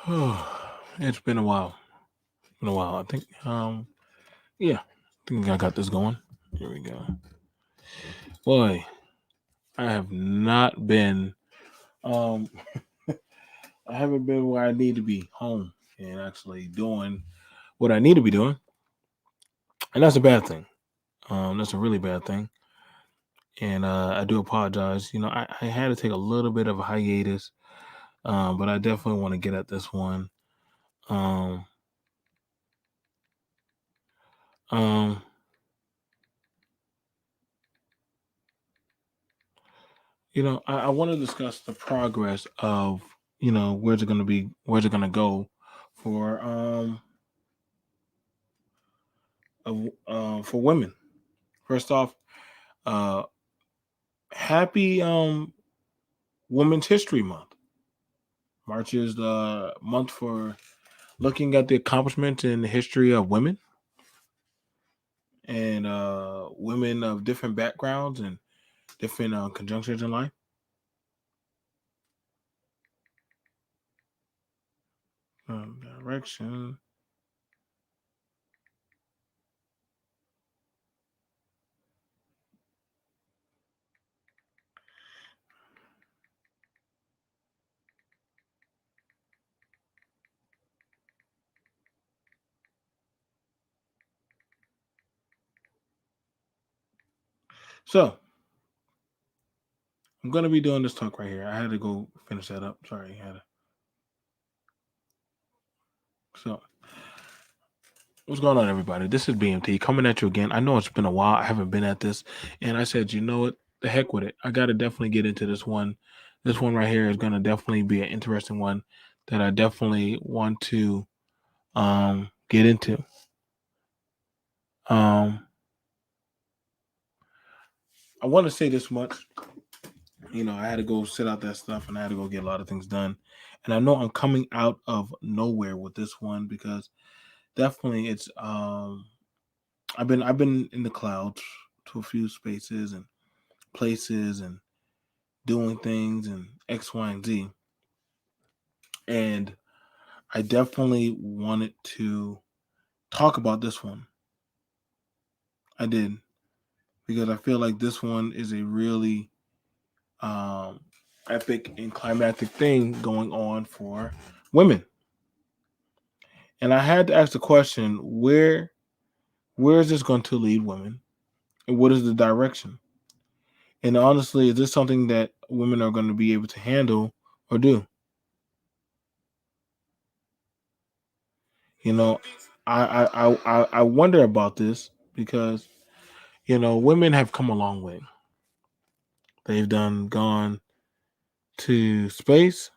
It's been a while. Been a while. I think yeah, I think I got this going. Here we go. Boy, I have not been um I haven't been where I need to be, home and actually doing what I need to be doing. And that's a bad thing. That's a really bad thing. And I do apologize. I had to take a little bit of a hiatus, but I definitely want to get at this one. Um um I want to discuss the progress of, where's it gonna go for for women. First off, uh happy Women's History Month. March is the month for looking at the accomplishments in the history of women and women of different backgrounds and different conjunctures in life. Direction. So I'm gonna be doing this talk right here. I had to go finish that up. Sorry, I had to. So what's going on, everybody? This is BMT coming at you again. I know it's been a while. I haven't been at this, and I said, you know what? The heck with it. I got to definitely get into this one. This one right here is going to definitely be an interesting one that I definitely want to get into. Um, I want to say this much. I had to go sit out that stuff, and I had to go get a lot of things done. And I know I'm coming out of nowhere with this one because definitely it's I've been in the clouds to a few spaces and places and doing things and X, Y, and Z. And I definitely wanted to talk about this one. I did because I feel like this one is a really um, epic and climactic thing going on for women. And I had to ask the question: where is this going to lead women, and what is the direction? And honestly, is this something that women are going to be able to handle or do? You know, I wonder about this because women have come a long way. They've done gone to space.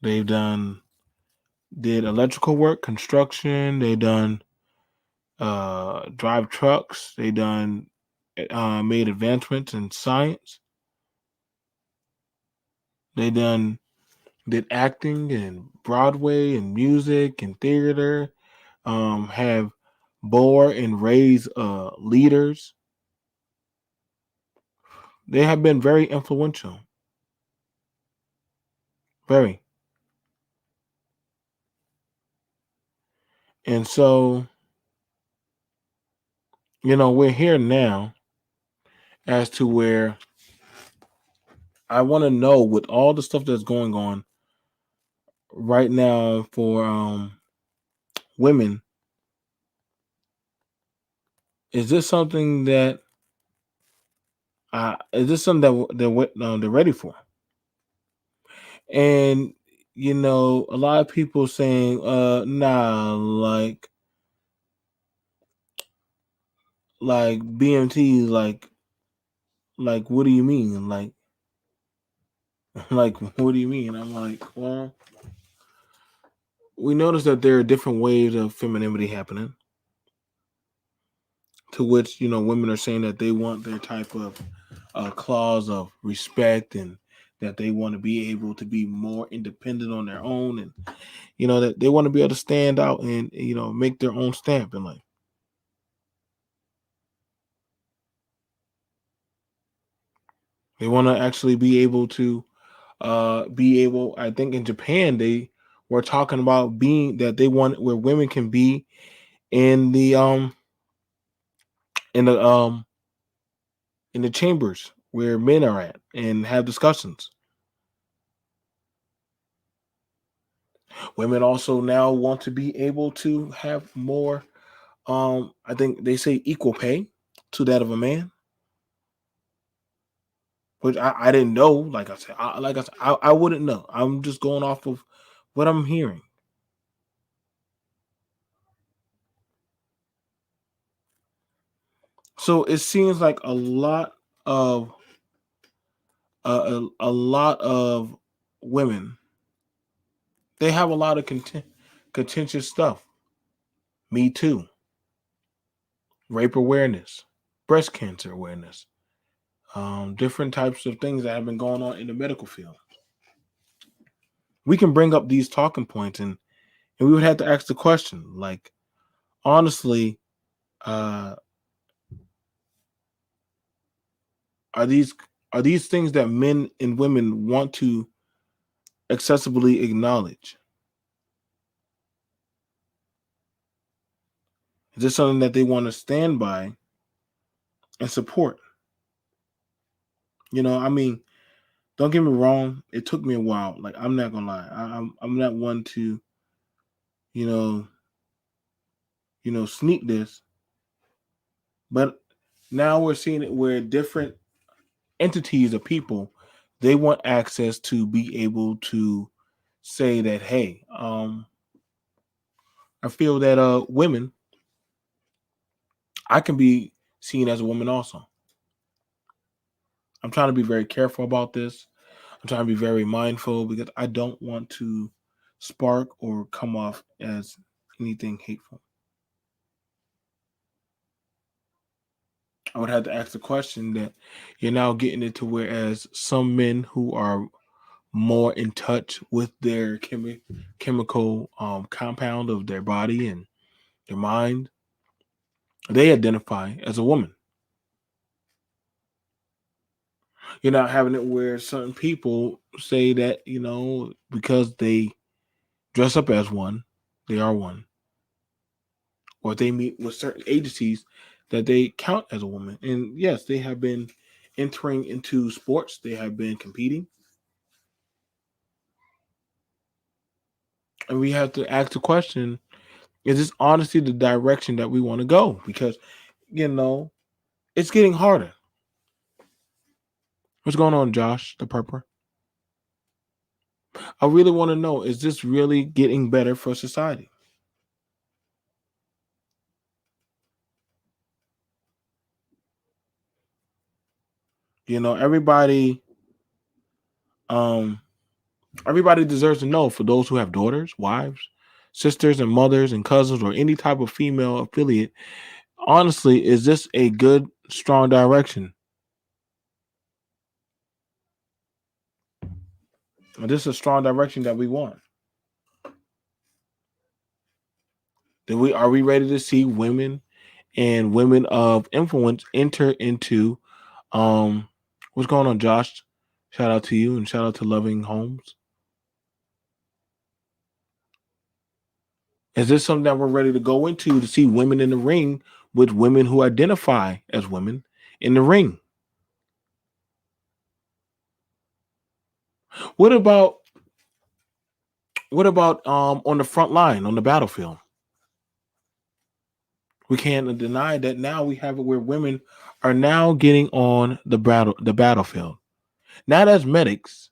They've did electrical work, construction. They done drive trucks. They done made advancements in science. They did acting and Broadway and music and theater. Have bore and raised leaders. They have been very influential. Very. And so, we're here now as to where I want to know with all the stuff that's going on right now for women, is this something that they're ready for? And a lot of people saying, nah, like BMT, like what do you mean? Like like what do you mean? I'm like, well, we notice that there are different waves of femininity happening, to which women are saying that they want their type of clause of respect and that they want to be able to be more independent on their own, and that they want to be able to stand out and make their own stamp in life. They want to actually be able to I think in Japan they We're talking about being that they want where women can be in in the um in the chambers where men are at and have discussions. Women also now want to be able to have more I think they say equal pay to that of a man, which I didn't know. I wouldn't know. I'm just going off of what I'm hearing. So it seems like of a lot of women, they have a lot of contentious stuff. Me too. Rape awareness, breast cancer awareness, different types of things that have been going on in the medical field. We can bring up these talking points, and we would have to ask the question, like, honestly, uh, are these things that men and women want to accessibly acknowledge? Is this something that they want to stand by and support? I mean, don't get me wrong. It took me a while. Like, I'm not gonna lie. I'm not one to you know sneak this, but now we're seeing it where different entities of people, they want access to be able to say that, hey, I feel that women, I can be seen as a woman also. I'm trying to be very careful about this. I'm trying to be very mindful because I don't want to spark or come off as anything hateful. I would have to ask the question that you're now getting into, whereas some men who are more in touch with their chemical compound of their body and their mind, they identify as a woman. You're not having it where certain people say that, because they dress up as one, they are one, or they meet with certain agencies that they count as a woman. And yes, they have been entering into sports, they have been competing. And we have to ask the question, is this honestly the direction that we want to go? Because, you know, it's getting harder. What's going on, Josh, the purper? I really want to know, is this really getting better for society? Everybody um everybody deserves to know, for those who have daughters, wives, sisters and mothers and cousins, or any type of female affiliate. Honestly, is this a good, strong direction? Is this a strong direction that we want? Are we ready to see women and women of influence enter into what's going on, Josh? Shout out to you and shout out to Loving Homes. Is this something that we're ready to go into, to see women in the ring with women who identify as women in the ring? What about on the front line, on the battlefield? We can't deny that now we have it where women are now getting on the battlefield. Not as medics,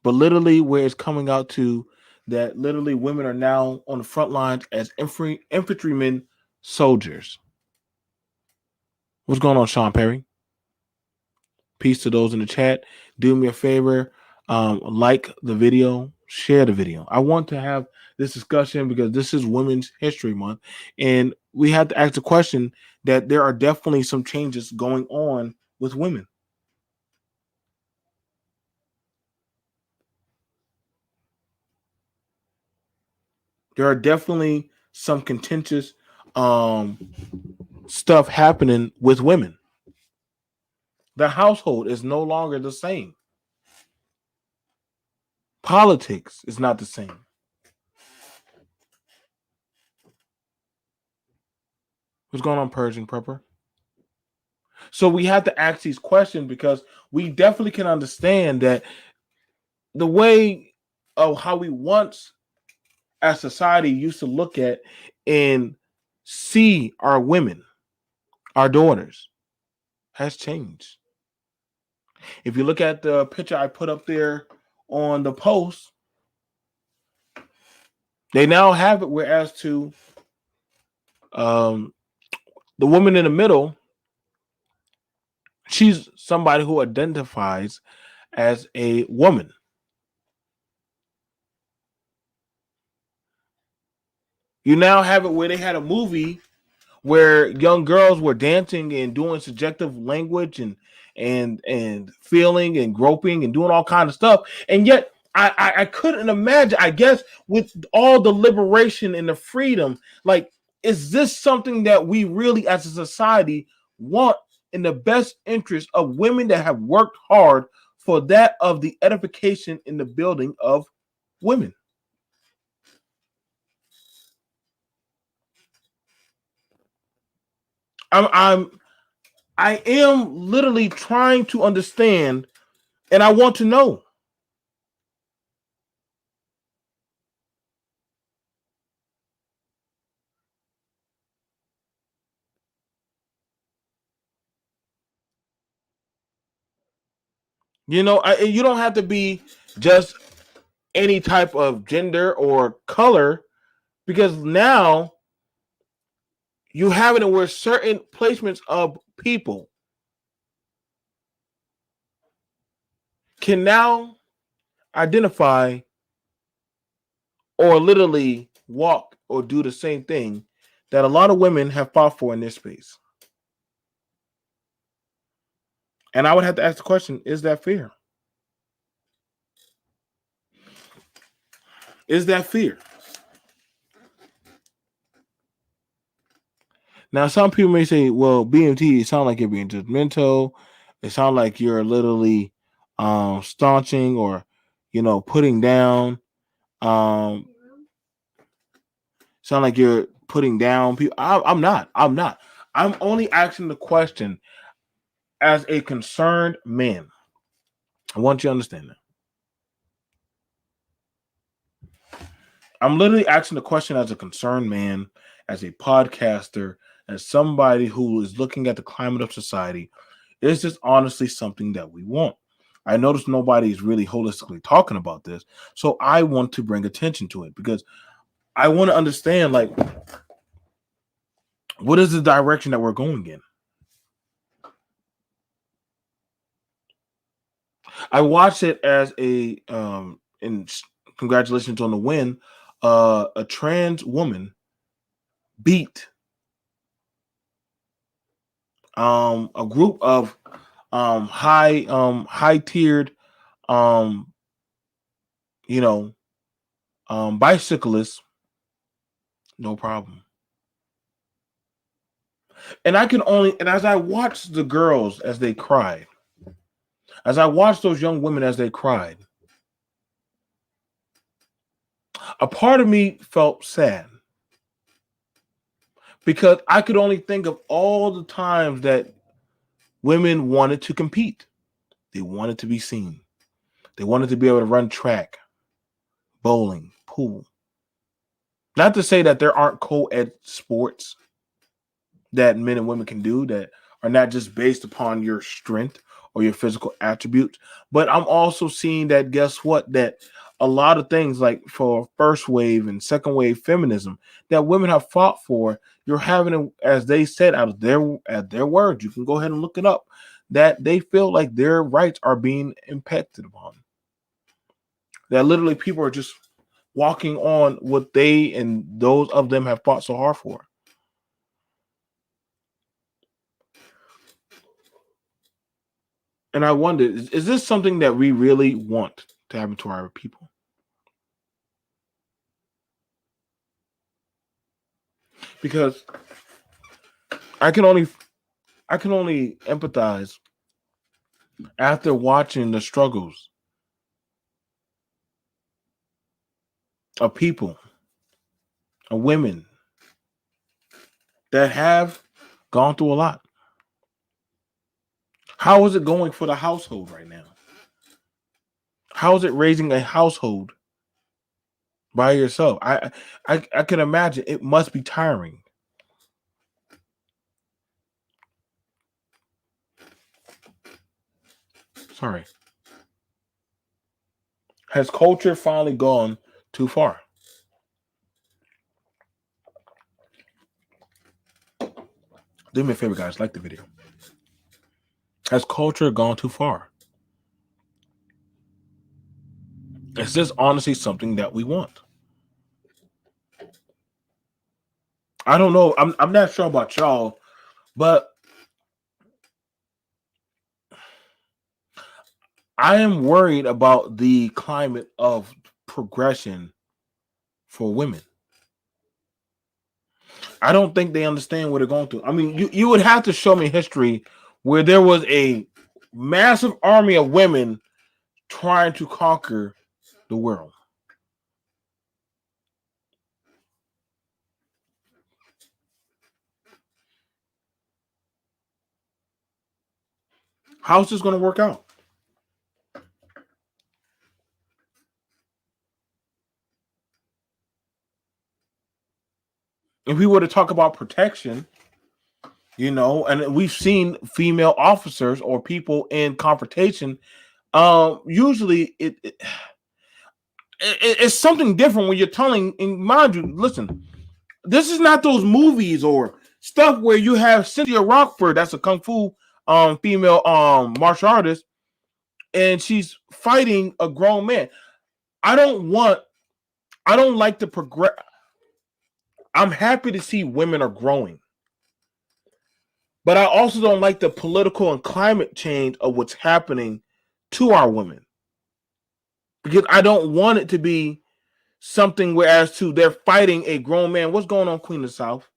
but literally where it's coming out to that literally women are now on the front lines as infantrymen, soldiers. What's going on, Sean Perry? Peace to those in the chat. Do me a favor, like the video, share the video. I want to have this discussion because this is Women's History Month, and we have to ask the question that there are definitely some changes going on with women. There are definitely some contentious stuff happening with women. The household is no longer the same. Politics is not the same. What's going on, Persian Prepper? So we have to ask these questions because we definitely can understand that the way of how we once as society used to look at and see our women, our daughters, has changed. If you look at the picture I put up there on the post, they now have it whereas to the woman in the middle, she's somebody who identifies as a woman. You now have it where they had a movie where young girls were dancing and doing subjective language and feeling and groping and doing all kind of stuff, and yet I couldn't imagine. I guess with all the liberation and the freedom, like, is this something that we really as a society want in the best interest of women that have worked hard for that of the edification in the building of women? I'm I am literally trying to understand, and I want to know. You don't have to be just any type of gender or color, because now you have it where certain placements of people can now identify or literally walk or do the same thing that a lot of women have fought for in this space. And I would have to ask the question, is that fair? Is that fair? Now, some people may say, well, BMT, it sounds like you're being judgmental. It sounds like you're literally staunching or, putting down. Um, sound like you're putting down people. I'm not. I'm not. I'm only asking the question as a concerned man. I want you to understand that. I'm literally asking the question as a concerned man, as a podcaster, as somebody who is looking at the climate of society. Is this honestly something that we want? I notice nobody's really holistically talking about this. So I want to bring attention to it because I want to understand, like, what is the direction that we're going in? I watched it as and congratulations on the win. A trans woman beat a group of high tiered um you know bicyclists, no problem. And as I watched the girls as they cried, as I watched those young women as they cried, a part of me felt sad because I could only think of all the times that women wanted to compete. They wanted to be seen. They wanted to be able to run track, bowling, pool. Not to say that there aren't co-ed sports that men and women can do that are not just based upon your strength or your physical attributes. But I'm also seeing that, guess what? That a lot of things like for first wave and second wave feminism that women have fought for, you're having it, as they said, out of their words. You can go ahead and look it up. That they feel like their rights are being impacted upon. That literally people are just walking on what they and those of them have fought so hard for. And I wonder, is this something that we really want to happen to our people? Because I can only empathize after watching the struggles of people, of women that have gone through a lot. How is it going for the household right now? How is it raising a household by yourself? I can imagine it must be tiring. Sorry. Has culture finally gone too far? Do me a favor, guys. Like the video. Has culture gone too far? Is this honestly something that we want? I don't know. I'm not sure about y'all, but I am worried about the climate of progression for women. I don't think they understand what they're going through. I mean, you would have to show me history where there was a massive army of women trying to conquer the world. How's this going to work out? If we were to talk about protection, and we've seen female officers or people in confrontation, usually it's something different when you're telling, and mind you, listen, this is not those movies or stuff where you have Cynthia Rockford, that's a kung fu female martial artist, and she's fighting a grown man. I don't like to progress. I'm happy to see women are growing, but I also don't like the political and climate change of what's happening to our women, because I don't want it to be something where as to they're fighting a grown man. What's going on, Queen of the South?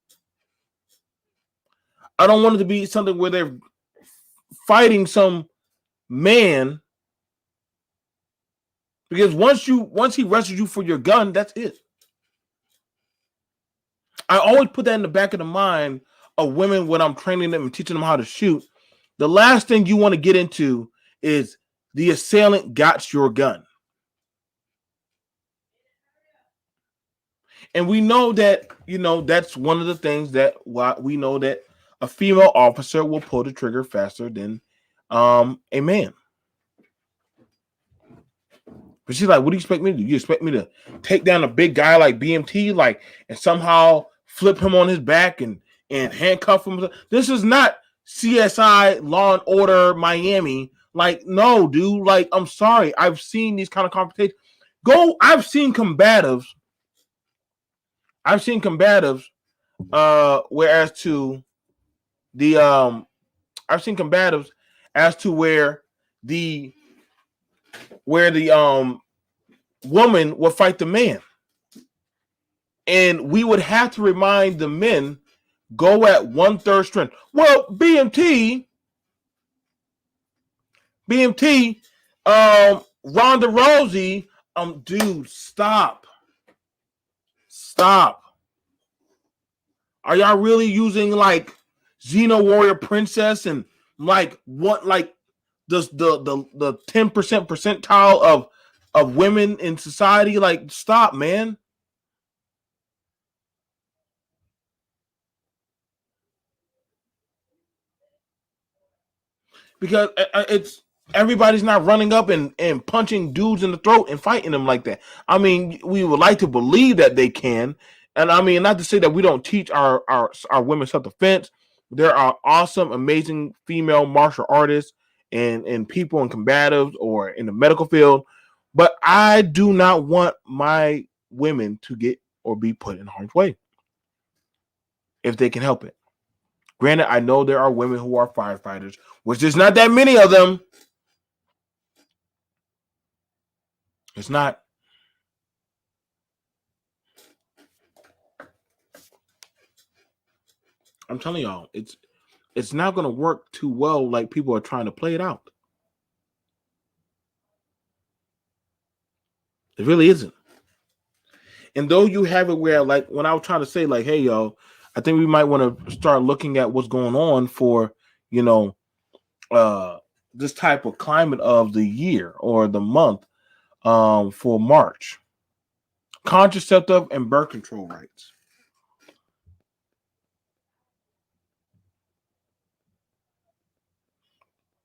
I don't want it to be something where they're fighting some man, because once he arrests you for your gun, that's it. I always put that in the back of the mind of women when I'm training them and teaching them how to shoot. The last thing you want to get into is the assailant got your gun. And we know that, that's one of the things that we know that a female officer will pull the trigger faster than a man. But she's like, what do you expect me to do? You expect me to take down a big guy like BMT, and somehow flip him on his back and handcuff him? This is not CSI Law and Order Miami. No, dude. I'm sorry. I've seen these kind of confrontations. I've seen combatives. Whereas to the I've seen combatives as to where the woman would fight the man, and we would have to remind the men, go at 1/3 strength. Well, BMT, Ronda Rousey, dude, stop. Are y'all really using Xena Warrior Princess and what the 10% percentile of women in society? Stop, man. Because it's everybody's not running up and punching dudes in the throat and fighting them like that. I mean, we would like to believe that they can. And I mean, not to say that we don't teach our women self-defense. There are awesome, amazing female martial artists and people in combatives or in the medical field. But I do not want my women to get or be put in harm's way if they can help it. Granted, I know there are women who are firefighters, which there's not that many of them. It's not. I'm telling y'all, it's not going to work too well like people are trying to play it out. It really isn't. And though you have it where, like, when I was trying to say, like, hey, yo, I think we might want to start looking at what's going on for, you know, uh, this type of climate of the year or the month for March. Contraceptive and birth control rights.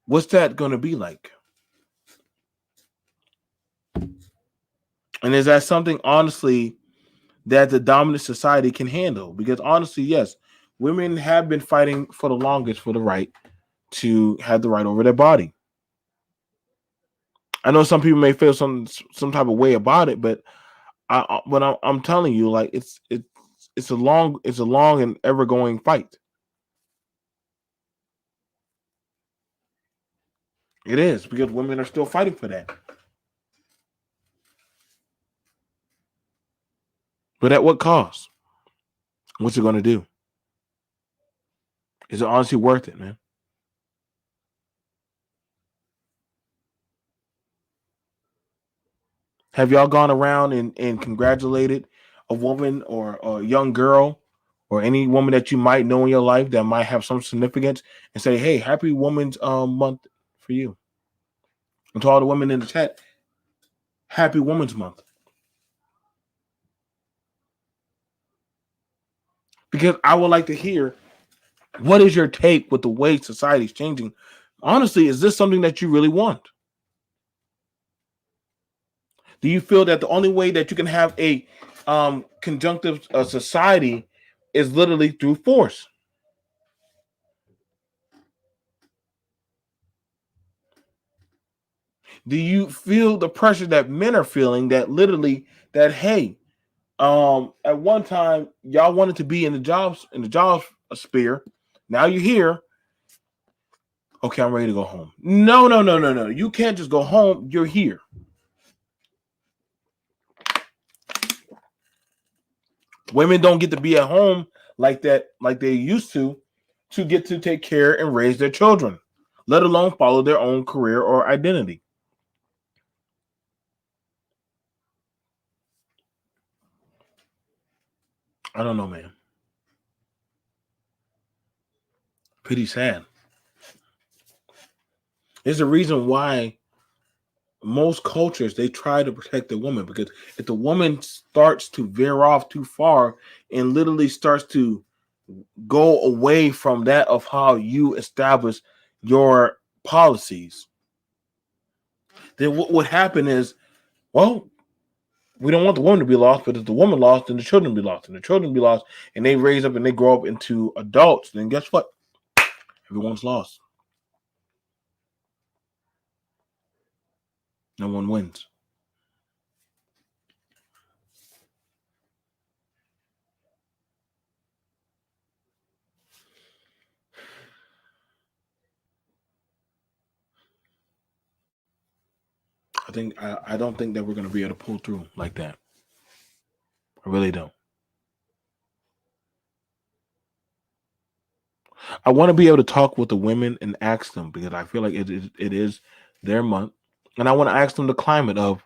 What's that going to be like? And is that something, honestly, that the dominant society can handle? Because honestly, yes, women have been fighting for the longest for the right to have the right over their body. I know some people may feel some type of way about it, but I'm telling you, like, it's a long and ever going fight. It is, because women are still fighting for that. But at what cost? What's it going to do? Is it honestly worth it, man? Have y'all gone around and congratulated a woman or a young girl or any woman that you might know in your life that might have some significance and say, hey, happy Women's Month for you? And to all the women in the chat, happy Women's Month. Because I would like to hear, what is your take with the way society's changing? Honestly, is this something that you really want? Do you feel that the only way that you can have a conjunctive society is literally through force? Do you feel the pressure that men are feeling, that literally, that hey, at one time y'all wanted to be in the jobs sphere, now you're here, okay, I'm ready to go home. No, no, no, no, no, you can't just go home, you're here. Women don't get to be at home like that, like they used to get to take care and raise their children, let alone follow their own career or identity. I don't know, man. Pretty sad. There's a reason why most cultures, they try to protect the woman, because if the woman starts to veer off too far and literally starts to go away from that of how you establish your policies, then what would happen is, well, we don't want the woman to be lost, but if the woman lost, then the children be lost, and the children be lost, and they raise up and they grow up into adults, then guess what? Everyone's lost. No one wins. I don't think that we're going to be able to pull through like that. I really don't. I want to be able to talk with the women and ask them, because I feel like it is their month, and I want to ask them the climate of,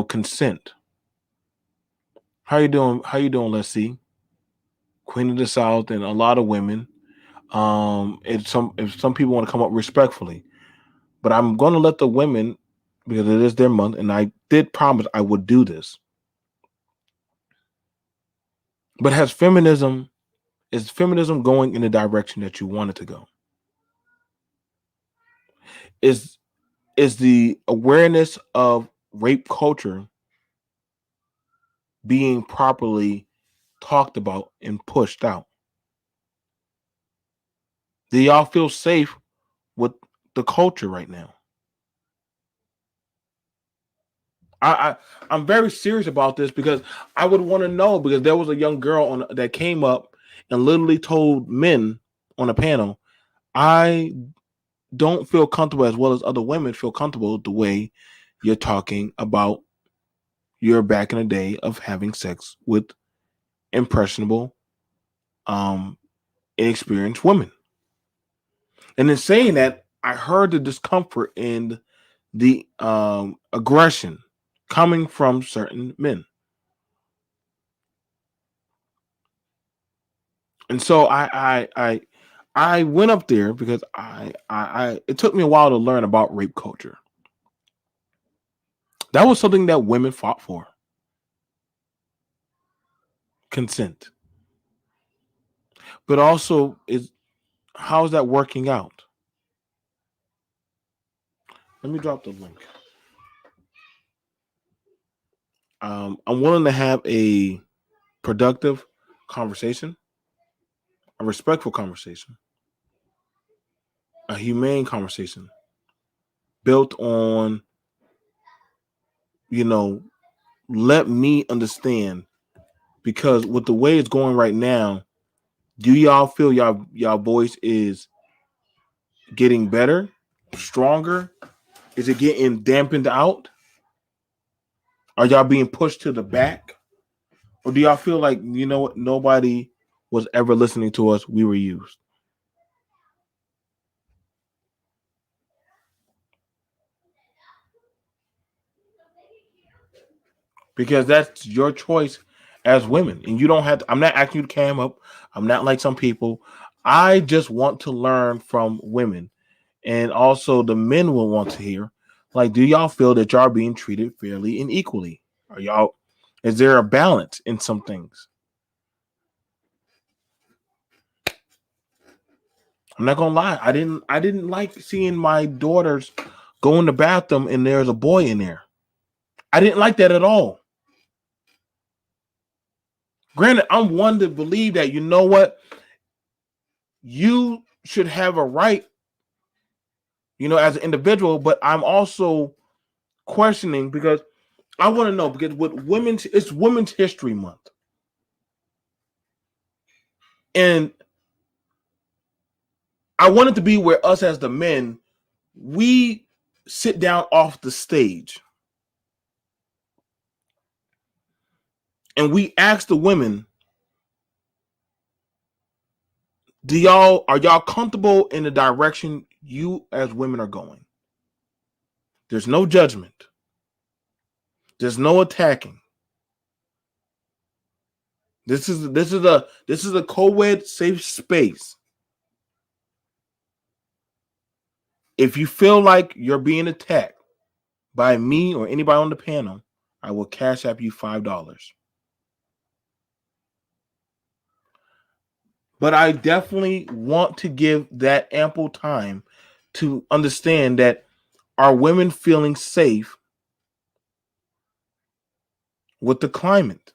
consent. How you doing? How you doing? Let's see, Queen of the South, and a lot of women. If some people want to come up respectfully, but I'm going to let the women, because it is their month, and I did promise I would do this. But is feminism going in the direction that you want it to go? Is the awareness of rape culture being properly talked about and pushed out? Do y'all feel safe with the culture right now? I, I I'm very serious about this, because I would want to know, because there was a young girl that came up and literally told men on a panel, I don't feel comfortable, as well as other women feel comfortable, the way you're talking about your back in the day of having sex with impressionable, um, inexperienced women. And in saying that, I heard the discomfort and the aggression coming from certain men. And so I went up there because I it took me a while to learn about rape culture. That was something that women fought for. Consent. But also is how's that working out? Let me drop the link. I'm willing to have a productive conversation, a respectful conversation, a humane conversation built on, you know, let me understand because with the way it's going right now, do y'all feel y'all voice is getting better, stronger? Is it getting dampened out? Are y'all being pushed to the back? Or do y'all feel like, you know what, nobody was ever listening to us? We were used. Because that's your choice as women. And you don't have to, I'm not asking you to cam up. I'm not like some people. I just want to learn from women. And also the men will want to hear, like, do y'all feel that y'all are being treated fairly and equally? Are y'all is there a balance in some things? I'm not gonna lie. I didn't like seeing my daughters go in the bathroom and there's a boy in there. I didn't like that at all. Granted, I'm one to believe that you know what, you should have a right, as an individual, but I'm also questioning because I want to know because with it's Women's History Month. And I want it to be where us as the men, we sit down off the stage and we ask the women, are y'all comfortable in the direction you as women are going? There's no judgment. There's no attacking. This is a co-ed safe space. If you feel like you're being attacked by me or anybody on the panel, I will cash app you $5. But I definitely want to give that ample time to understand that are women feeling safe with the climate?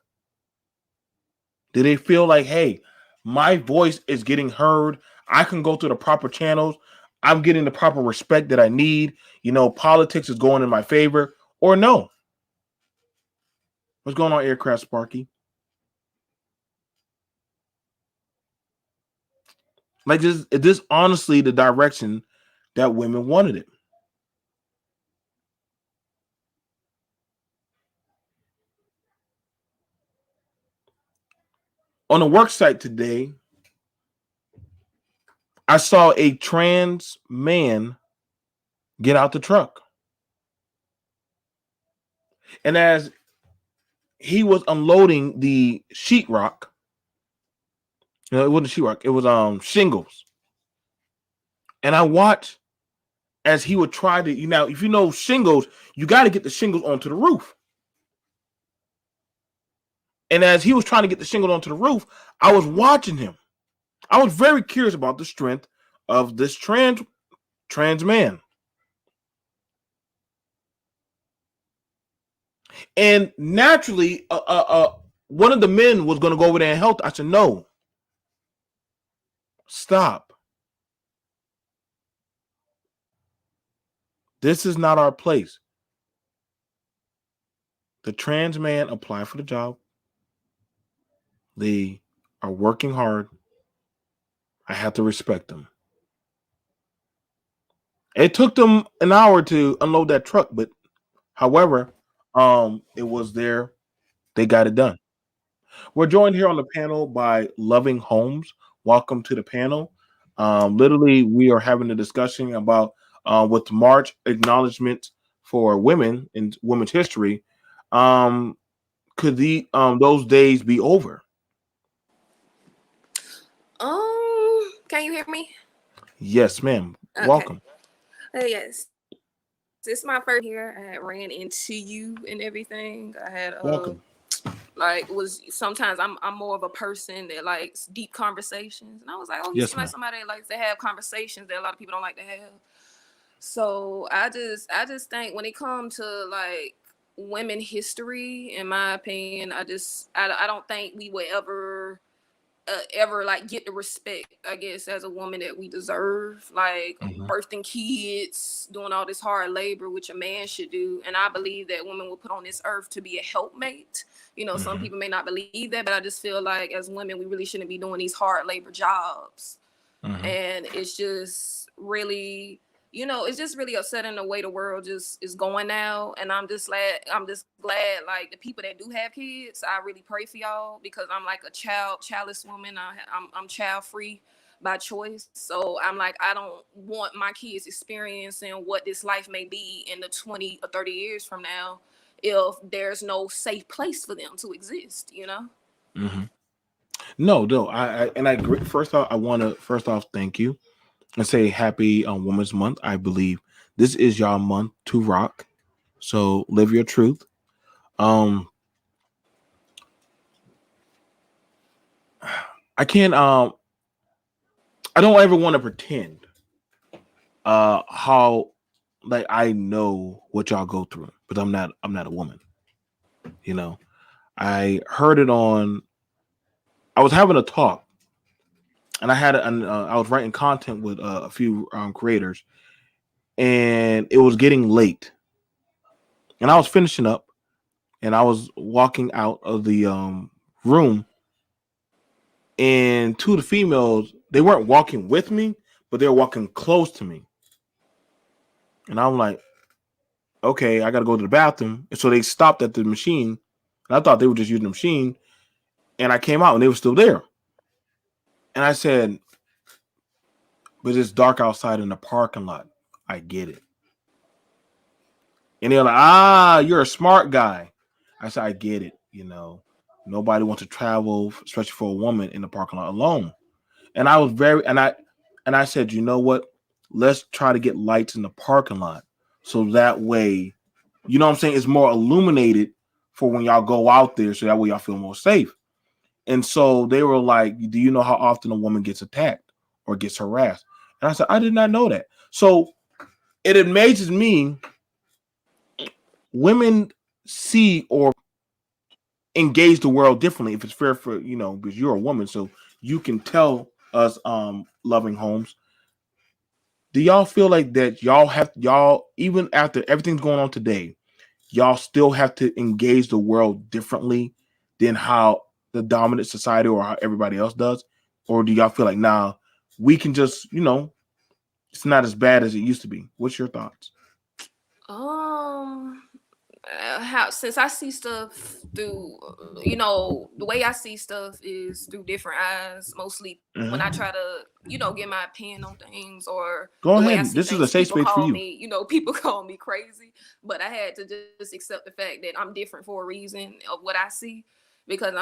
Do they feel like, hey, my voice is getting heard? I can go through the proper channels. I'm getting the proper respect that I need. Politics is going in my favor. Or no? What's going on, Aircraft Sparky? Like, this honestly the direction that women wanted it. On a work site today, I saw a trans man get out the truck. And as he was unloading the sheetrock, it wasn't sheetrock, it was shingles. And I watched as he would try to, if you know shingles, you got to get the shingles onto the roof. And as he was trying to get the shingles onto the roof, I was watching him. I was very curious about the strength of this trans man. And naturally, one of the men was going to go over there and help. I said, no, stop. This is not our place. The trans man applied for the job. They are working hard. I have to respect them. It took them an hour to unload that truck, but however, it was there. They got it done. We're joined here on the panel by Loving Homes. Welcome to the panel. Literally, we are having a discussion about with March Acknowledgement for women in women's history. Could those days be over? Can you hear me? Yes, ma'am. Okay. Welcome. Yes, it's my first time here. I had ran into you and everything. I had Welcome. like was sometimes I'm more of a person that likes deep conversations, and I was like, oh, you Yes, seem like ma'am. somebody that likes to have conversations that a lot of people don't like to have. So I just think when it comes to like women history, in my opinion, I don't think we would ever like get the respect, I guess, as a woman that we deserve, like Hmm. birthing kids, doing all this hard labor which a man should do. And I believe that women were put on this earth to be a helpmate. Some Hmm. people may not believe that, but I just feel like as women we really shouldn't be doing these hard labor jobs. Hmm. And it's just really, it's just really upsetting the way the world just is going now. And I'm just glad like the people that do have kids, I really pray for y'all, because I'm like a childless woman. I'm child free by choice. So I'm like, I don't want my kids experiencing what this life may be in the 20 or 30 years from now if there's no safe place for them to exist. Hmm. No, no. I agree. First off, I want to first off thank you and say happy Women's Month. I believe this is y'all month to rock. So live your truth. Um, I can't. I don't ever want to pretend how like I know what y'all go through, but I'm not a woman. You know, I heard it on. I was having a talk, and I was writing content with a few creators, and it was getting late, and I was finishing up, and I was walking out of the room, and two of the females, they weren't walking with me, but they were walking close to me, and I'm like, okay, I got to go to the bathroom, and so they stopped at the machine, and I thought they were just using the machine, and I came out, and they were still there, and I said, but it's dark outside in the parking lot. I get it. And they're like, you're a smart guy. I said, I get it. Nobody wants to travel, especially for a woman, in the parking lot alone. And I was very, and I said, you know what? Let's try to get lights in the parking lot, so that way, what I'm saying, it's more illuminated for when y'all go out there, so that way y'all feel more safe. And so they were like, do you know how often a woman gets attacked or gets harassed? And I said, I did not know that. So it amazes me, women see or engage the world differently if it's fair for because you're a woman, so you can tell us, loving homes, do y'all feel like that y'all even after everything's going on today, y'all still have to engage the world differently than how the dominant society or how everybody else does? Or do y'all feel like, nah, we can just it's not as bad as it used to be? What's your thoughts? um how, since I see stuff through, the way I see stuff is through different eyes, mostly when I try Mhm. to, get my opinion on things, or Go the way I ahead, see this is things. a safe People space for call you. me, people call me crazy, but I had to just accept the fact that I'm different for a reason of what I see, because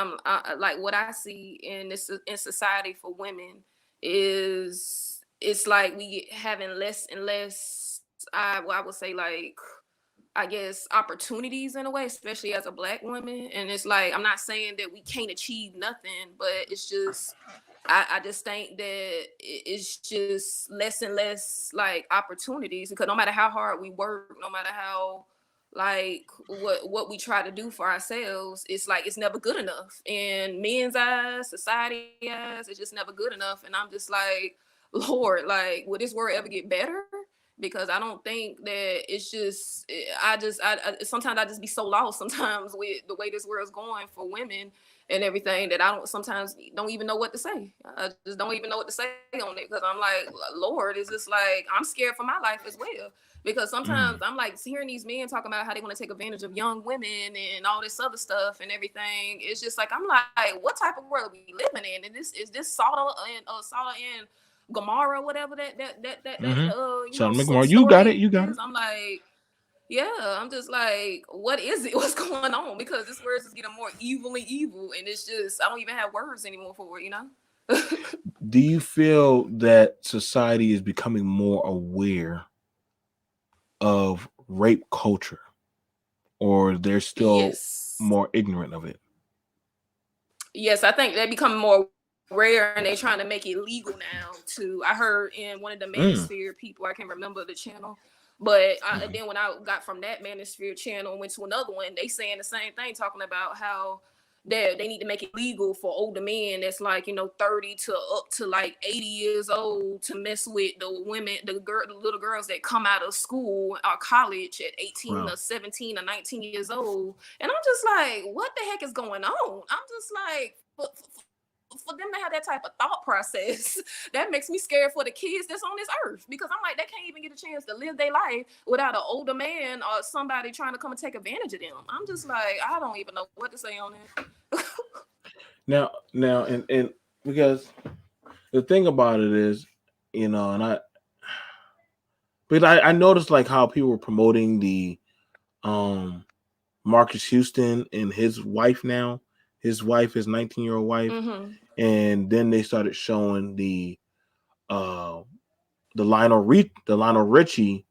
like what I see in society for women is, it's like we having less and less. I would say, like, I guess, opportunities in a way, especially as a black woman. And it's like, I'm not saying that we can't achieve nothing, but it's just, I just think that it's just less and less like opportunities, because no matter how hard we work, no matter how like what we try to do for ourselves, it's like it's never good enough in men's eyes, society eyes. It's just never good enough. And I'm just like, Lord, like, will this world ever get better? Because I don't think that it's just, I sometimes I just be so lost sometimes with the way this world's going for women and everything, that I don't even know what to say. I just don't even know what to say on it, because I'm like, Lord, it's just like I'm scared for my life as well. Because sometimes Mm. I'm like hearing these men talking about how they want to take advantage of young women and all this other stuff and everything. It's just like, I'm like, what type of world are we living in? And this Sodom and Gomorrah, whatever Mm-hmm. So make more. You story got it. is. You got I'm it. like, yeah, I'm just like, what is it? What's going on? Because this word is getting more evilly evil, and it's just, I don't even have words anymore for it. Do you feel that society is becoming more aware of rape culture, or they're still Yes. more ignorant of it? Yes, I think they become more rare and they trying to make it legal now too. I heard in one of the Mm. Manosphere people, I can't remember the channel, but Hmm. then when I got from that Manosphere channel and went to another one, they saying the same thing, talking about how they need to make it legal for older men that's like, 30 to up to like 80 years old to mess with the women, the little girls that come out of school or college at 18 Wow. or 17 or 19 years old. And I'm just like, what the heck is going on? I'm just like, for them to have that type of thought process, that makes me scared for the kids that's on this earth, because I'm like, they can't even get a chance to live their life without an older man or somebody trying to come and take advantage of them. I'm just like, I don't even know what to say on that. Now, and because the thing about it is, and I noticed like how people were promoting the um Marcus Houston and his wife now. His wife, his 19-year-old wife, Mm-hmm. and then they started showing uh the Lionel Richie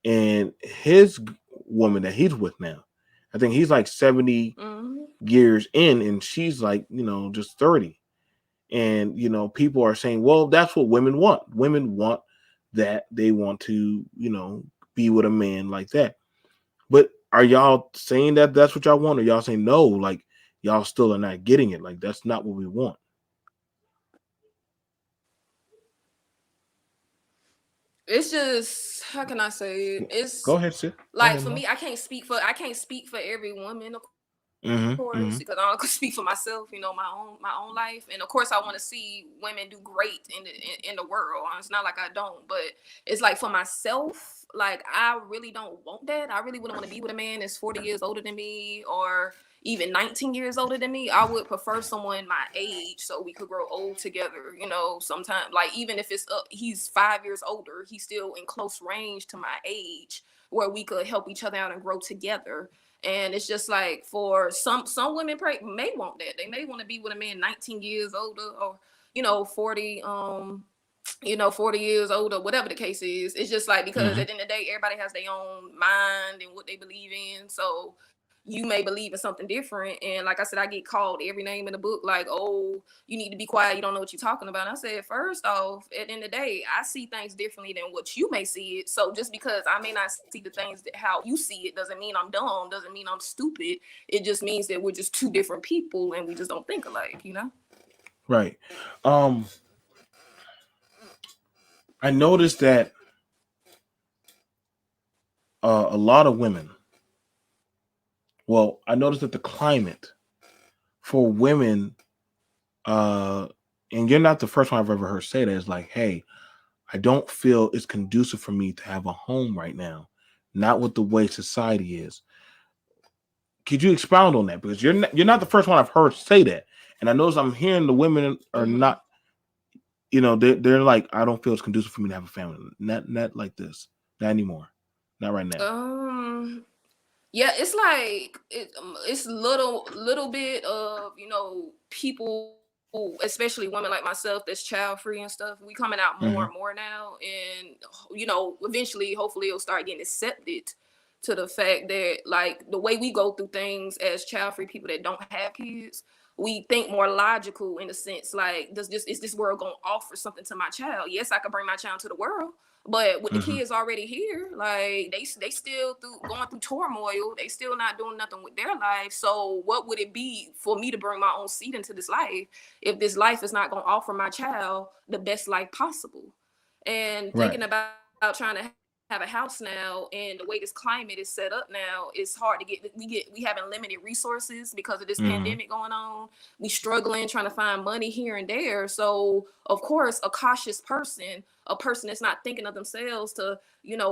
and his woman that he's with now. I think he's like 70 Mm-hmm. years in, and she's like, just 30. And people are saying, well, that's what women want. Women want that. They want to, be with a man like that. But are y'all saying that that's what y'all want, or y'all saying no? Like y'all still are not getting it. Like that's not what we want. It's just, how can I say it? Go It's ahead, sis. Go like, ahead, for man. me, I can't speak for every woman, of course, because I don't Mm-hmm. speak for myself, my own life. And of course I want to see women do great in the world. It's not like I don't, but it's like for myself, like I really don't want that. I really wouldn't want to be with a man that's 40 years older than me, or even 19 years older than me. I would prefer someone my age so we could grow old together. Sometimes, like, even if he's 5 years older, he's still in close range to my age, where we could help each other out and grow together. And it's just like, for some women may want that. They may want to be with a man 19 years older, or 40, 40 years older, whatever the case is. It's just like, because Mm-hmm. at the end of the day, everybody has their own mind and what they believe in. So you may believe in something different. And like I said, I get called every name in the book, like, oh, you need to be quiet, you don't know what you're talking about. And I said, first off, at the end of the day, I see things differently than what you may see it. So just because I may not see the things that how you see it doesn't mean I'm dumb, doesn't mean I'm stupid. It just means that we're just two different people and we just don't think alike. Right. Um, I noticed that a lot of women. Well, I noticed that the climate for women, uh, and you're not the first one I've ever heard say that, is like, hey, I don't feel it's conducive for me to have a home right now. Not with the way society is. Could you expound on that? Because you're not the first one I've heard say that. And I notice I'm hearing the women are Mm-hmm. not, they're like, I don't feel it's conducive for me to have a family. Not like this. Not anymore. Not right now. Yeah, it's like it's little bit of people, especially women like myself that's child free and stuff. We coming out more and more Hmm. now, and eventually, hopefully, it'll start getting accepted to the fact that, like, the way we go through things as child free people that don't have kids, we think more logical, in a sense, like, is this world gonna offer something to my child? Yes, I could bring my child to the world, but with the Hmm. kids already here, like, they still going through turmoil. They still not doing nothing with their life. So what would it be for me to bring my own seed into this life if this life is not going to offer my child the best life possible? And Right. thinking about trying to have a house now, and the way this climate is set up now, it's hard to we having limited resources because of this pandemic Hmm. going on. We struggling trying to find money here and there. So of course, a cautious person a person that's not thinking of themselves to,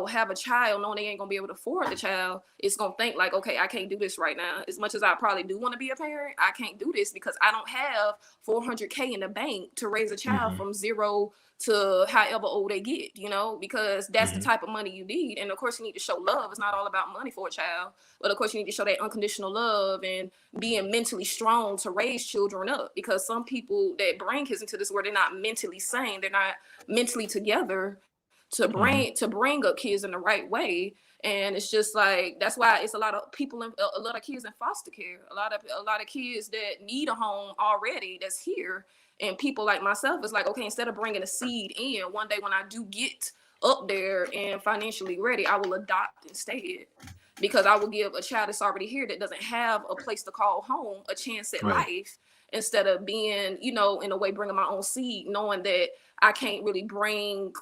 have a child, knowing they ain't gonna be able to afford the child, is gonna think like, okay, I can't do this right now. As much as I probably do want to be a parent, I can't do this because I don't have 400K in the bank to raise a child Mm-hmm. from zero to however old they get, because that's the Mm-hmm. type of money you need. And of course, you need to show love. It's not all about money for a child, but of course, you need to show that unconditional love and being mentally strong to raise children up, because some people that bring kids into this world, they're not mentally sane. They're not mentally together to Mm-hmm. bring up kids in the right way. And it's just like, that's why it's a lot of people a lot of kids in foster care, a lot of kids that need a home already that's here. And people like myself is like, okay, instead of bringing a seed in, one day when I do get up there and financially ready, I will adopt instead, because I will give a child that's already here that doesn't have a place to call home a chance at Right. life, instead of being, in a way, bringing my own seed, knowing that I can't really bring,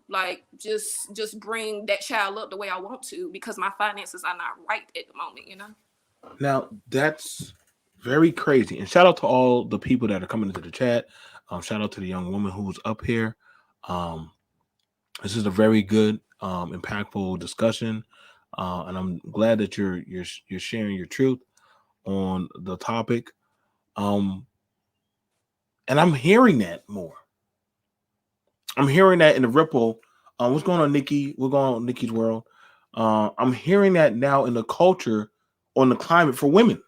like just bring that child up the way I want to, because my finances are not right at the moment. Now that's very crazy. And shout out to all the people that are coming into the chat. Shout out to the young woman who's up here. Um, this is a very good, impactful discussion, and I'm glad that you're sharing your truth on the topic. Um, and I'm hearing that more. I'm hearing that in the ripple. What's going on, Nikki? What's going on, Nikki's world? I'm hearing that now in the culture, on the climate for women,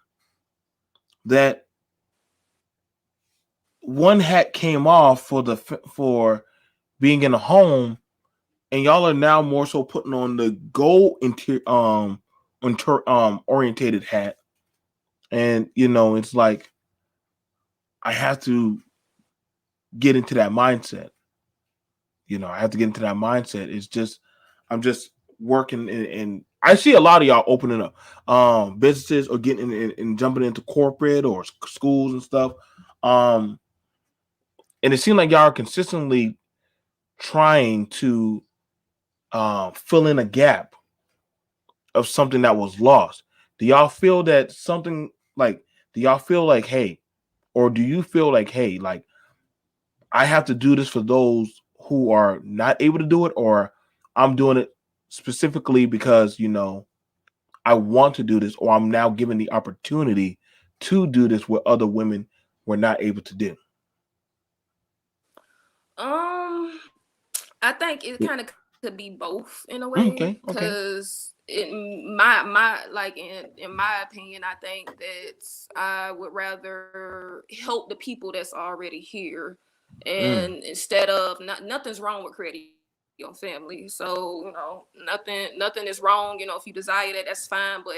that one hat came off for being in a home, and y'all are now more so putting on the goal orientated hat, and it's like I have to get into that mindset. I have to get into that mindset. It's just I'm just working, and I see a lot of y'all opening up businesses or getting in and jumping into corporate or schools and stuff. Um, and it seems like y'all are consistently trying to fill in a gap of something that was lost. Do y'all feel that something like? Do y'all feel like, hey, or do you feel like, hey, like I have to do this for those who are not able to do it, or I'm doing it specifically because I want to do this, or I'm now given the opportunity to do this what other women were not able to do. um I think it kind of could be both in a way, Okay, okay. because in my like in my opinion, I think that I would rather help the people that's already here, Mm, and instead of nothing's wrong with creating your own family. So nothing is wrong. If you desire that, that's fine, but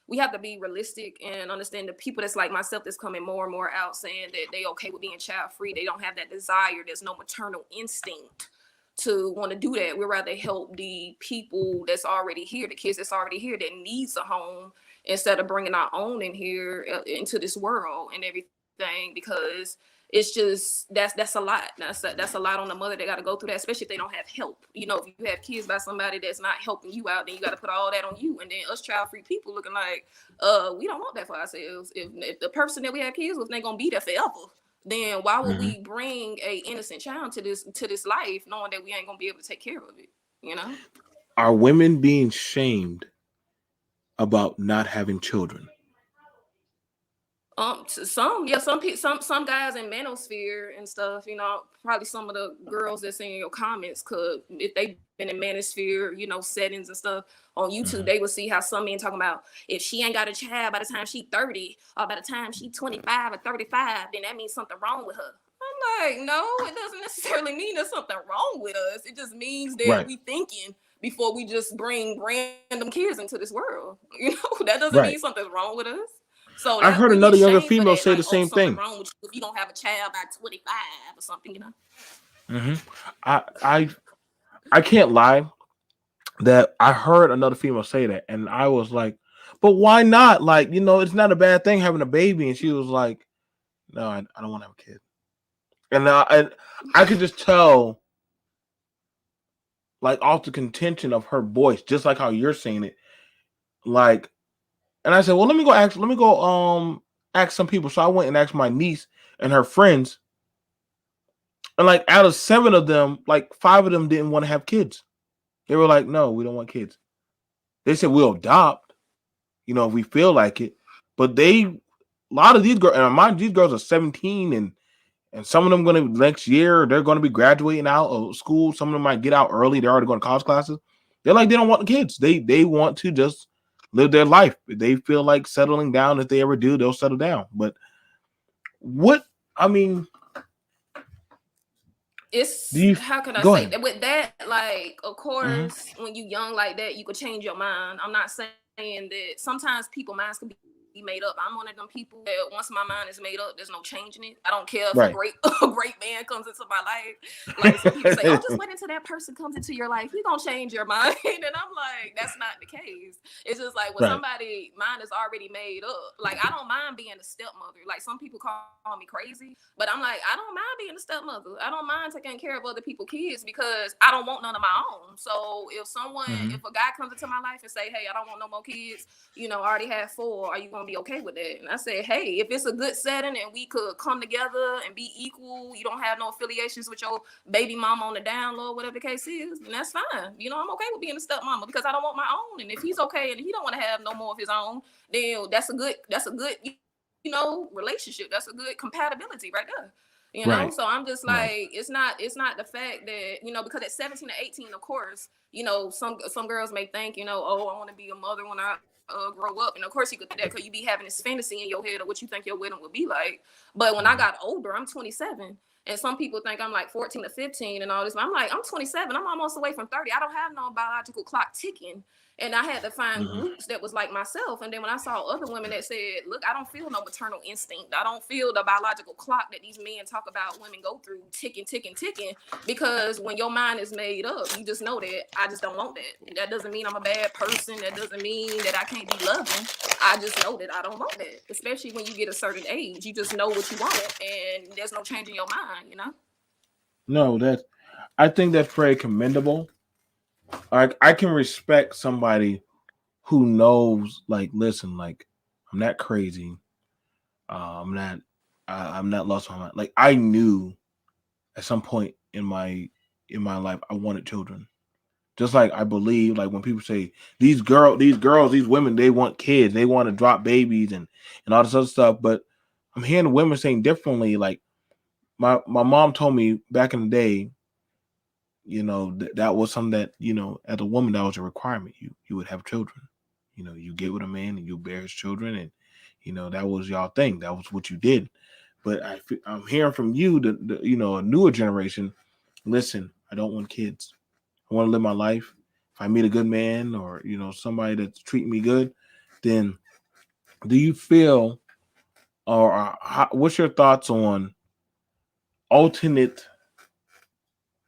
we have to be realistic and understand the people that's like myself that's coming more and more out saying that they okay with being child free. They don't have that desire. There's no maternal instinct to want to do that. We'd rather help the people that's already here, the kids that's already here that needs a home, instead of bringing our own in here into this world and everything, because it's just that's a lot. That's a lot on the mother that got to go through that, especially if they don't have help. If you have kids by somebody that's not helping you out, then you got to put all that on you. And then us child free people looking like, we don't want that for ourselves. If the person that we have kids with ain't gonna be there forever, then why would hmm we bring a innocent child to this life knowing that we ain't gonna be able to take care of it? You know? Are women being shamed about not having children? Some, yeah, some guys in manosphere and stuff, probably some of the girls that's in your comments could, if they've been in manosphere, settings and stuff on YouTube, they hmm would see how some men talking about, if she ain't got a child by the time she 30, or by the time she 25 or 35, then that means something wrong with her. I'm like, no, it doesn't necessarily mean there's something wrong with us. It just means that Right, we thinking before we just bring random kids into this world. That doesn't mean right. something's wrong with us. So I that heard we get another younger shamed for female that, say like, the oh, same something thing. wrong with you if you don't have a child by 25 or something. hmm I, I, I can't lie that I heard another female say that, and I was like, "But why not? Like, it's not a bad thing having a baby." And she was like, "No, I don't want to have a kid." And I could just tell, like, off the contention of her voice, just like how you're saying it, like. And I said, "Well, let me go ask some people." So I went and asked my niece and her friends, And like out of 7 of them, like 5 of them didn't want to have kids. They were like, no, we don't want kids. They said we'll adopt, if we feel like it. But a lot of these girls, and mind these girls are 17, and some of them going to next year, they're going to be graduating out of school. Some of them might get out early. They're already going to college classes. They're like, they don't want the kids. They want to just live their life. If they feel like settling down, if they ever do, they'll settle down. But what, I mean, do It's you, how can I go say ahead. that with that, like, of Mm-hmm. course when you young like that you could change your mind. I'm not saying that sometimes people minds can be made up. I'm one of them people that once my mind is made up, there's no changing it. I don't care if a Right. great a great man comes into my life. Like some people say, oh, just wait until that person comes into your life, he gonna change your mind. And I'm like, that's not the case. It's just like when Right. somebody mind is already made up. Like I don't mind being a stepmother. Like some people call me crazy, but I'm like, I don't mind being a stepmother. I don't mind taking care of other people's kids because I don't want none of my own. So Mm-hmm. if a guy comes into my life and say, hey, I don't want no more kids, I already have 4. Are you gonna be okay with that? And I said, hey, if it's a good setting and we could come together and be equal, you don't have no affiliations with your baby mama on the down low, whatever the case is, then that's fine. I'm okay with being a stepmama because I don't want my own. And if he's okay and he don't want to have no more of his own, then that's a good relationship. That's a good compatibility right there. So Right. I'm just like, Right. it's not the fact that, because at 17 to 18, of course, some girls may think, oh, I want to be a mother when I grow up. And of course you could think that because you be having this fantasy in your head of what you think your wedding would be like. But when I Mm-hmm. got older, I'm 27. And some people think I'm like 14 to 15 and all this. But I'm like, I'm 27. I'm almost away from 30. I don't have no biological clock ticking. And I had to find Mm-hmm. groups that was like myself. And then when I saw other women that said, look, I don't feel no maternal instinct. I don't feel the biological clock that these men talk about women go through, ticking, ticking, ticking. Because when your mind is made up, you just know that I just don't want that. That doesn't mean I'm a bad person. That doesn't mean that I can't be loving. I just know that I don't want that. Especially when you get a certain age. You just know what you want. And there's no change in your mind. No, I think that's very commendable. Like I can respect somebody who knows, like, listen, like, I'm not crazy. I'm not. I'm not lost my mind. Like I knew at some point in my life I wanted children. Just like I believe, like when people say these women, they want kids, they want to drop babies and all this other stuff. But I'm hearing women saying differently. Like my mom told me back in the day, that was something that as a woman that was a requirement. You would have children. You get with a man and you bear his children, and that was y'all thing. That was what you did. But I'm hearing from you, a newer generation. Listen, I don't want kids. I want to live my life. If I meet a good man or somebody that's treating me good, then do you feel or what's your thoughts on alternate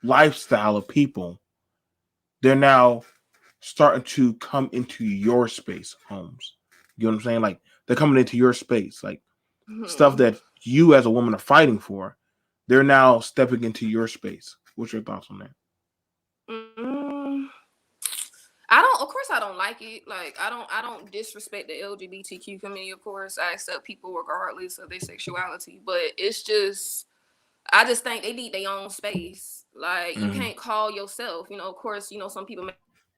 lifestyle of people? They're now starting to come into your space, homes. You know what I'm saying? Like they're coming into your space, like stuff Hmm. that you as a woman are fighting for. They're now stepping into your space. What's your thoughts on that? Mm, I don't. Of course, I don't like it. Like, I don't disrespect the LGBTQ community. Of course, I accept people regardless of their sexuality. But it's just, I just think they need their own space. Like, you Mm-hmm. can't call yourself. Of course, some people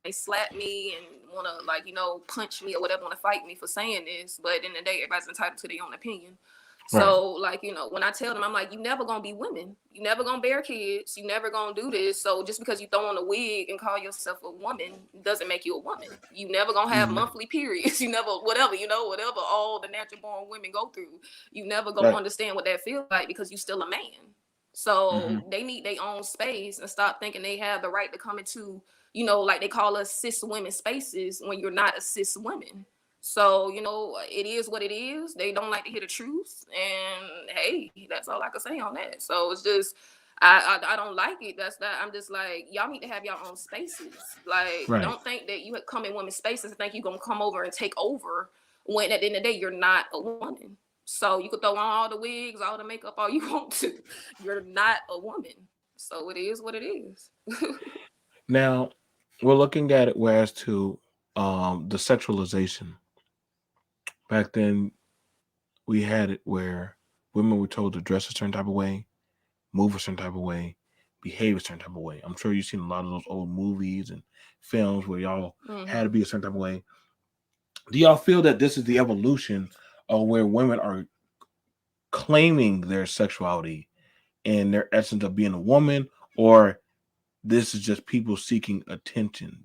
may slap me and want to, like, punch me or whatever, want to fight me for saying this. But in the day, everybody's entitled to their own opinion. So, Right. like, when I tell them, I'm like, you never gonna be women. You never gonna bear kids. You never gonna do this. So just because you throw on a wig and call yourself a woman doesn't make you a woman. You never gonna have Mm-hmm. monthly periods. You never, whatever all the natural born women go through. You never gonna Right. understand what that feels like because you still a man. Mm-hmm. So they need their own space and stop thinking they have the right to come into, like they call us cis women spaces when you're not a cis woman. So, it is what it is. They don't like to hear the truth. And hey, that's all I can say on that. So it's just, I don't like it. That's that. I'm just like, y'all need to have your own spaces. Like, Right. don't think that you come in women's spaces and think you're going to come over and take over when at the end of the day, you're not a woman. So you could throw on all the wigs, all the makeup, all you want to. You're not a woman. So it is what it is. Now we're looking at it whereas to the sexualization. Back then we had it where women were told to dress a certain type of way, move a certain type of way, behave a certain type of way. I'm sure you've seen a lot of those old movies and films where y'all had to Mm-hmm. be a certain type of way. Do y'all feel that this is the evolution of where women are claiming their sexuality and their essence of being a woman, or this is just people seeking attention?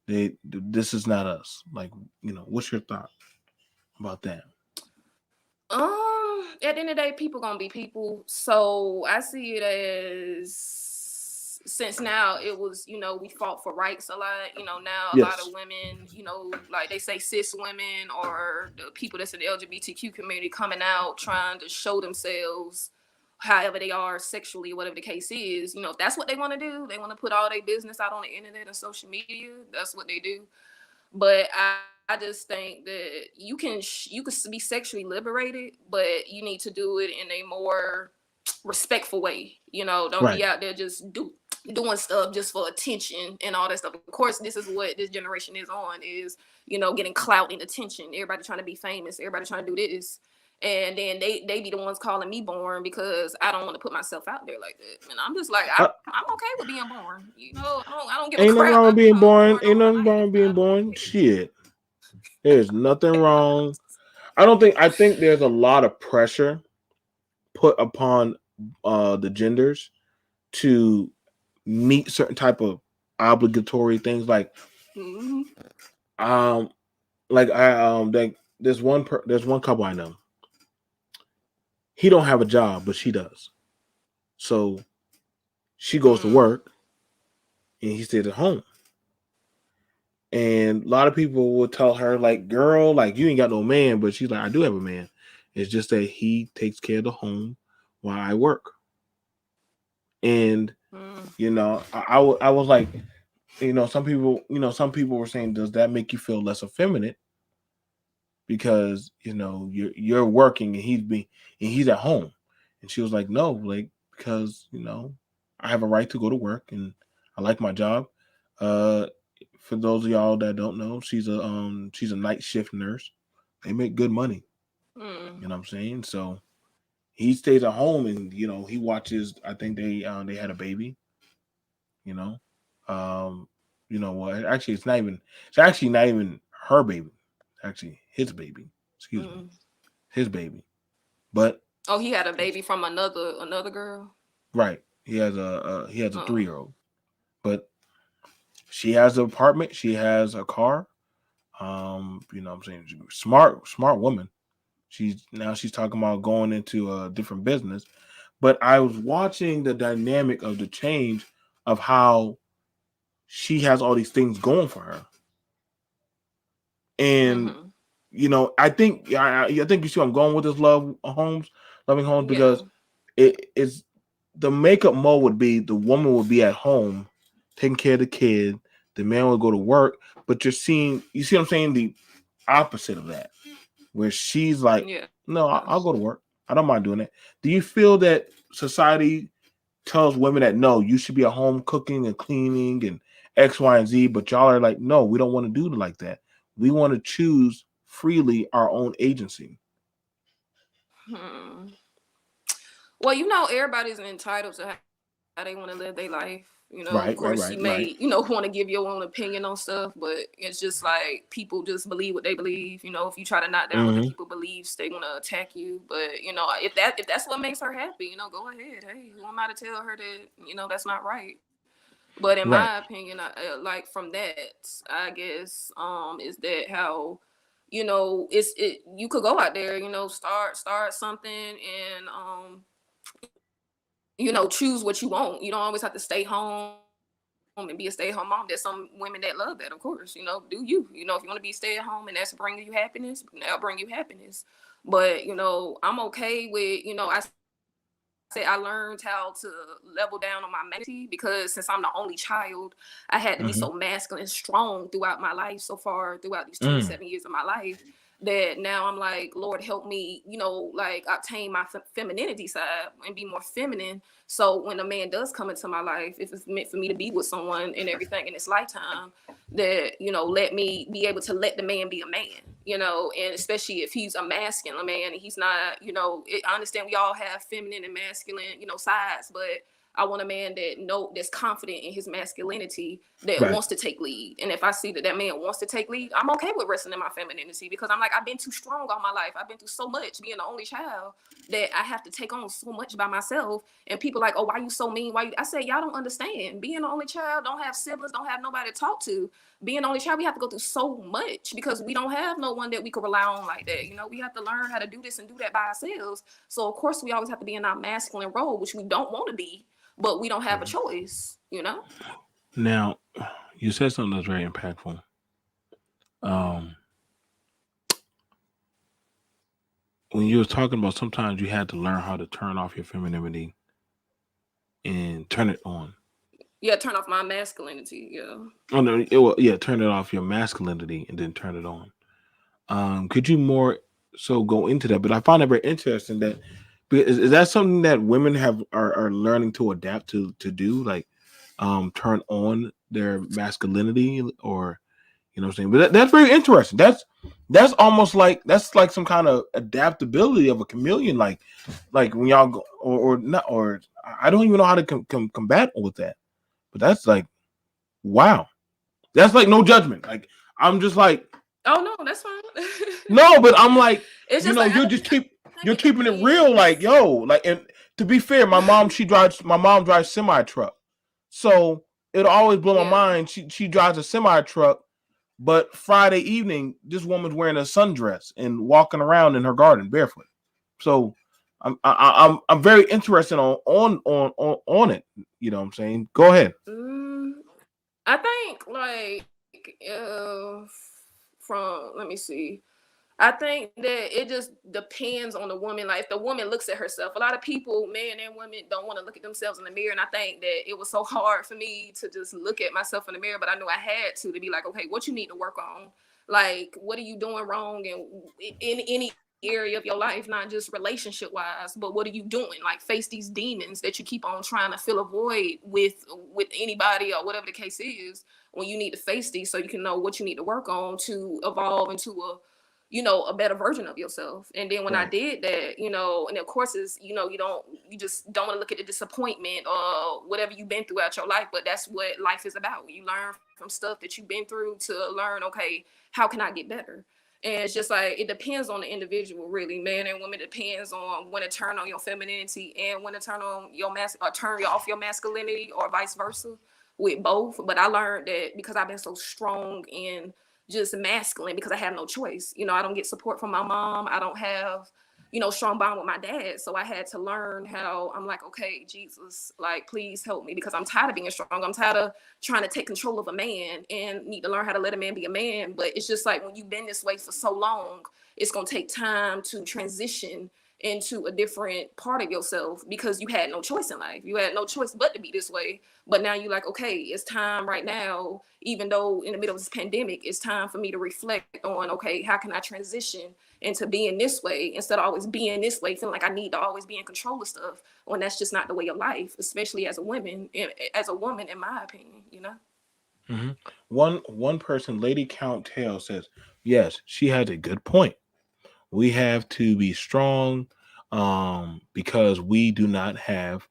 This is not us. Like, what's your thought about that? At the end of the day, people gonna be people. So I see it as, since now it was, we fought for rights a lot. Now a lot of Yes. women, like they say cis women or the people that's in the LGBTQ community coming out trying to show themselves however they are sexually, whatever the case is. If that's what they want to do, they want to put all their business out on the internet and social media. That's what they do. But I just think that you can be sexually liberated, but you need to do it in a more respectful way. Don't Right. be out there just doing stuff just for attention and all that stuff. Of course, this is what this generation is on, is getting clout and attention. Everybody trying to be famous. Everybody trying to do this. And then they be the ones calling me born because I don't want to put myself out there like that. And I'm just like, Uh, I'm okay with being born. I don't give a Ain't nothing crap wrong with about being how I'm born. born Ain't on nothing wrong life. with being I don't born. care. Shit. There's nothing wrong. I think there's a lot of pressure put upon the genders to meet certain type of obligatory things, Mm-hmm. um like there's one couple I know. He don't have a job, but she does. So she goes to Mm. work and he stays at home. And a lot of people will tell her, like, girl, like, you ain't got no man. But she's like, I do have a man. It's just that he takes care of the home while I work. And, Mm. I was like, some people were saying, does that make you feel less effeminate? Because, you're working and he's at home. And she was like, no, like, because, I have a right to go to work and I like my job. Uh, for those of y'all that don't know, she's a night shift nurse. They make good money. Mm. You know what I'm saying? So he stays at home and he watches. I think they had a baby. You know, um, what? Actually, it's not even. It's actually not even her baby. It's actually his baby. Excuse me, Mm. his baby. But Oh, he had a baby from another girl. right, he has a Oh. 3-year-old. But she has an apartment. She has a car. I'm saying, smart woman. She's talking about going into a different business. But I was watching the dynamic of the change of how she has all these things going for her. And Mm-hmm. I think you see where I'm going with this loving homes, Yeah. because it's the makeup mode would be the woman would be at home taking care of the kid, the man would go to work, but you see what I'm saying, the opposite of that, where she's like, Yeah. no, I'll go to work. I don't mind doing it. Do you feel that society tells women that no, you should be at home cooking and cleaning and X, Y, and Z, but y'all are like, no, we don't want to do it like that. We want to choose freely our own agency. Hmm. Well, everybody's entitled to how they want to live their life. Of Right, right, course, right, you right. may, want to give your own opinion on stuff, but it's just like people just believe what they believe. If you try to knock down other Mm-hmm. people's beliefs, they want to attack you. But if that's what makes her happy, go ahead. Hey, who am I to tell her that that's not right? But in my Right. opinion, like from that, I guess is that how you could go out there, start something and choose what you want. You don't always have to stay home and be a stay-at-home mom. There's some women that love that, of course. Do you? If you want to be stay-at-home and that's bring you happiness, that'll bring you happiness. But I'm okay with, I said I learned how to level down on my masculinity because since I'm the only child, I had to be so Mm-hmm. masculine and strong throughout my life so far, throughout these Mm. 27 years of my life. that now I'm like, Lord, help me, like obtain my femininity side and be more feminine. So when a man does come into my life, if it's meant for me to be with someone and everything in this lifetime, that, let me be able to let the man be a man, and especially if he's a masculine man and he's not, I understand we all have feminine and masculine, sides, but I want a man that's confident in his masculinity, that Right. wants to take lead. And if I see that that man wants to take lead, I'm okay with resting in my femininity, because I'm like, I've been too strong all my life. I've been through so much being the only child that I have to take on so much by myself. And people like, oh, why you so mean? I say, y'all don't understand. Being the only child, don't have siblings, don't have nobody to talk to. Being the only child, we have to go through so much because we don't have no one that we could rely on like that. We have to learn how to do this and do that by ourselves. So of course we always have to be in our masculine role, which we don't want to be, but we don't have a choice. Now, you said something that's very impactful. Um, when you were talking about sometimes you had to learn how to turn off your femininity and turn it on. Yeah, turn off my masculinity. Yeah. Oh no, yeah, turn it off your masculinity and then turn it on. Could you more so go into that? But I find it very interesting that is that something that women are learning to adapt to do, like turn on their masculinity, or you know what I'm saying? But that's very interesting. That's almost like that's like some kind of adaptability of a chameleon, like when y'all go or not, or I don't even know how to combat with that. But that's like wow. That's like no judgment. Like I'm just like Oh no, that's fine. no, but I'm like, It's just like you're I just think you're it keeping it real, like, depends. yo, like, and to be fair, my mom drives semi truck. So it'll always blow my Yeah. mind. She drives a semi truck, but Friday evening, this woman's wearing a sundress and walking around in her garden barefoot. So I'm very interested on it. You know what I'm saying? Go ahead. Mm, I think like from let me see. I think that it just depends on the woman. Like if the woman looks at herself, a lot of people, men and women, don't want to look at themselves in the mirror. And I think that it was so hard for me to just look at myself in the mirror, but I knew I had to be like, okay, what you need to work on? Like, what are you doing wrong? And in any area of your life, not just relationship wise, but what are you doing? Like, face these demons that you keep on trying to fill a void with anybody or whatever the case is. When you need to face these, so you can know what you need to work on to evolve into a better version of yourself. And then when I Right. did that, and of course is, you just don't want to look at the disappointment or whatever you've been throughout your life, but that's what life is about. You learn from stuff that you've been through to learn, okay, how can I get better? And it's just like it depends on the individual, really, man and woman. Depends on when to turn on your femininity and when to turn on your or turn off your masculinity, or vice versa, with both. But I learned that because I've been so strong in just masculine, because I have no choice. I don't get support from my mom. I don't have, strong bond with my dad. So I had to learn how I'm like, okay, Jesus, like, please help me, because I'm tired of being strong. I'm tired of trying to take control of a man and need to learn how to let a man be a man. But it's just like when you've been this way for so long, it's going to take time to transition into a different part of yourself, because you had no choice in life. You had no choice but to be this way. But now you're like, okay, it's time right now, even though in the middle of this pandemic, it's time for me to reflect on, okay, how can I transition into being this way instead of always being this way, feeling like I need to always be in control of stuff, when that's just not the way of life, especially as a woman, in my opinion. Hmm. One person, Lady Count Tail, says yes. She has a good point. We have to be strong, because we do not have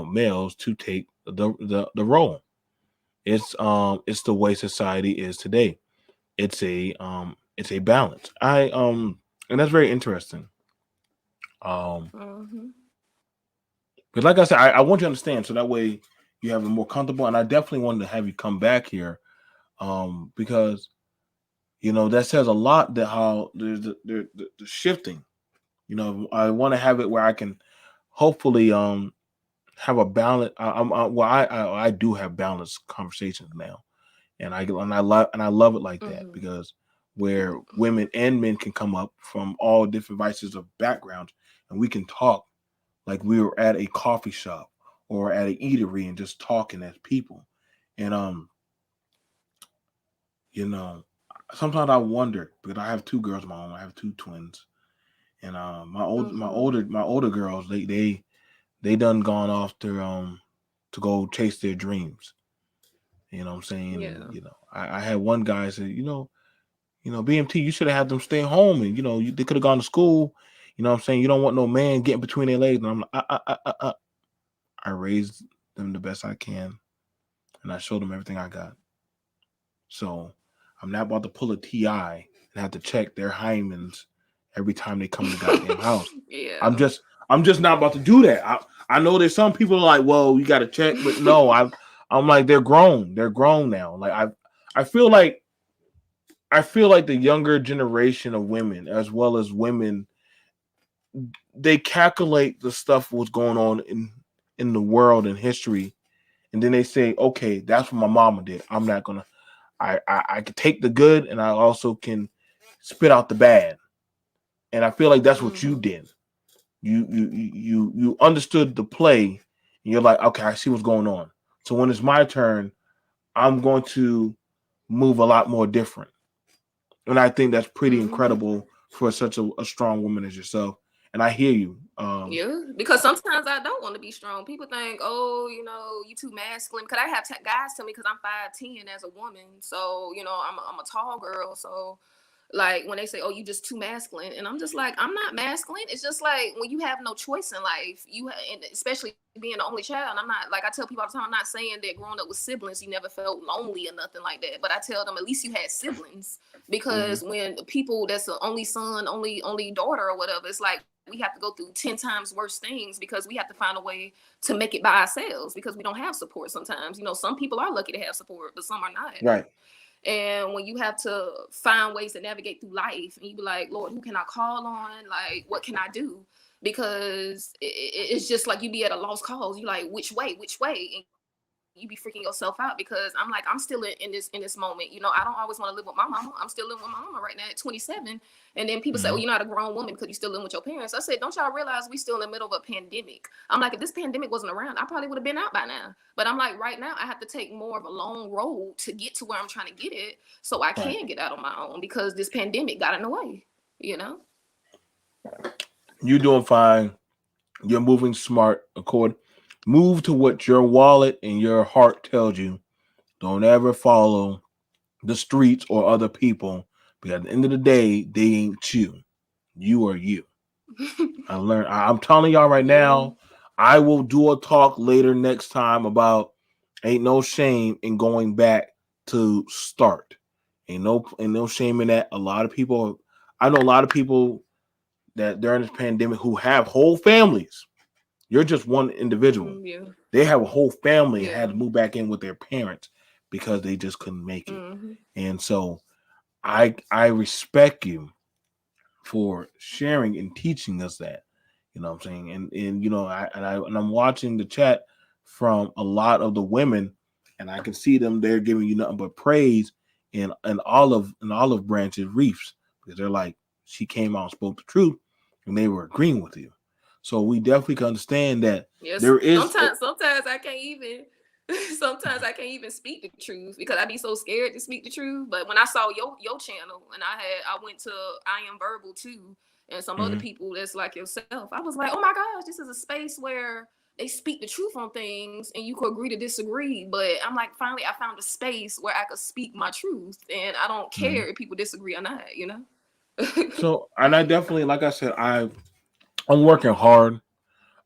males to take the role. It's the way society is today. It's a balance. And that's very interesting. Um, Mm-hmm. because like I said, I want you to understand so that way you have it more comfortable. And I definitely wanted to have you come back here, because that says a lot that how there's the shifting. I want to have it where I can hopefully have a balance. Well, I do have balanced conversations now, and I love it like that, Mm-hmm. because where women and men can come up from all different vices of backgrounds, and we can talk like we were at a coffee shop or at an eatery and just talking as people. And you know sometimes I wonder because I have two girls of my own. I have two twins, and my older girls they done gone off to go chase their dreams. You know what I'm saying? And Yeah. I had one guy say, BMT, you should have had them stay home, and they could have gone to school. You know what I'm saying? You don't want no man getting between their legs. And I'm like, I raised them the best I can, and I showed them everything I got. So I'm not about to pull a TI and have to check their hymens every time they come in the goddamn house. I'm Yeah. just I'm just not about to do that. I know there's some people are like, well, you got to check, but no, I'm like they're grown. They're grown now. Like I feel like I feel like the younger generation of women, as well as women, they calculate the stuff what's going on in the world and history, and then they say, okay, that's what my mama did. I'm not gonna. I can take the good, and I also can spit out the bad. And I feel like that's what you Hmm. did. You understood the play, and you're like, okay, I see what's going on. So when it's my turn, I'm going to move a lot more different. And I think that's pretty Hmm. incredible for such a strong woman as yourself. And I hear you. Yeah, because sometimes I don't want to be strong. People think, oh, you too masculine. Because I have guys tell me because I'm 5'10" as a woman, so I'm a tall girl. So like when they say, oh, you just too masculine, and I'm just like, I'm not masculine. It's just like when you have no choice in life, and especially being the only child. And I'm not, like, I tell people all the time, I'm not saying that growing up with siblings you never felt lonely or nothing like that, but I tell them at least you had siblings, Mm-hmm. because when people that's the only son, only daughter or whatever, it's like we have to go through 10 times worse things because we have to find a way to make it by ourselves because we don't have support sometimes. Some people are lucky to have support, but some are not. Right. And when you have to find ways to navigate through life, and you be like, Lord, who can I call on? Like, what can I do? Because it's just like you be at a lost cause. You like, which way? And you be freaking yourself out, because I'm like, I'm still in this moment. I don't always want to live with my mama. I'm still living with my mama right now at 27. And then people say, oh, you're Mm-hmm. not a grown woman because you're still living with your parents. I said, don't y'all realize we still in the middle of a pandemic? I'm like, if this pandemic wasn't around, I probably would have been out by now. But I'm like, right now, I have to take more of a long road to get to where I'm trying to get it, so I Right. can get out on my own, because this pandemic got in the way, you know? You're doing fine. You're moving smart. Move to what your wallet and your heart tells you. Don't ever follow the streets or other people, because at the end of the day, they ain't you. You are you. I learned. I'm telling y'all right Yeah. now. I will do a talk later next time about ain't no shame in going back to start. Ain't no shame in that. A lot of people. I know a lot of people that during this pandemic who have whole families. You're just one individual. Yeah. They have a whole family and had Yeah. to move back in with their parents because they just couldn't make it. Hmm. And so I respect you for sharing and teaching us that. You know what I'm saying? And I'm watching the chat from a lot of the women, and I can see them. They're giving you nothing but praise and olive branches reefs, because they're like, she came out and spoke the truth, and they were agreeing with you. So we definitely can understand that Yes. there is. Sometimes I can't even. Sometimes I can't even speak the truth because I be so scared to speak the truth. But when I saw your channel, and I went to I Am Verbal too, and some other Mhm. people that's like yourself, I was like, oh my gosh, this is a space where they speak the truth on things, and you could agree to disagree. But I'm like, finally, I found a space where I could speak my truth, and I don't Mhm. care if people disagree or not. So, and I definitely, like I said, I'm working hard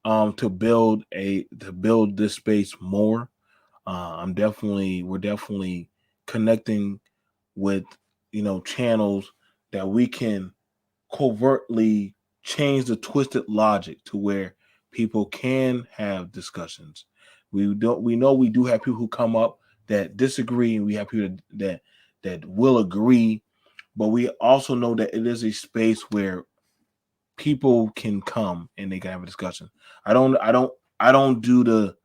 to build this space more. We're definitely connecting with channels that we can covertly change the twisted logic to where people can have discussions. We know we do have people who come up that disagree, and we have people that will agree, but we also know that it is a space where people can come and they can have a discussion. I don't do the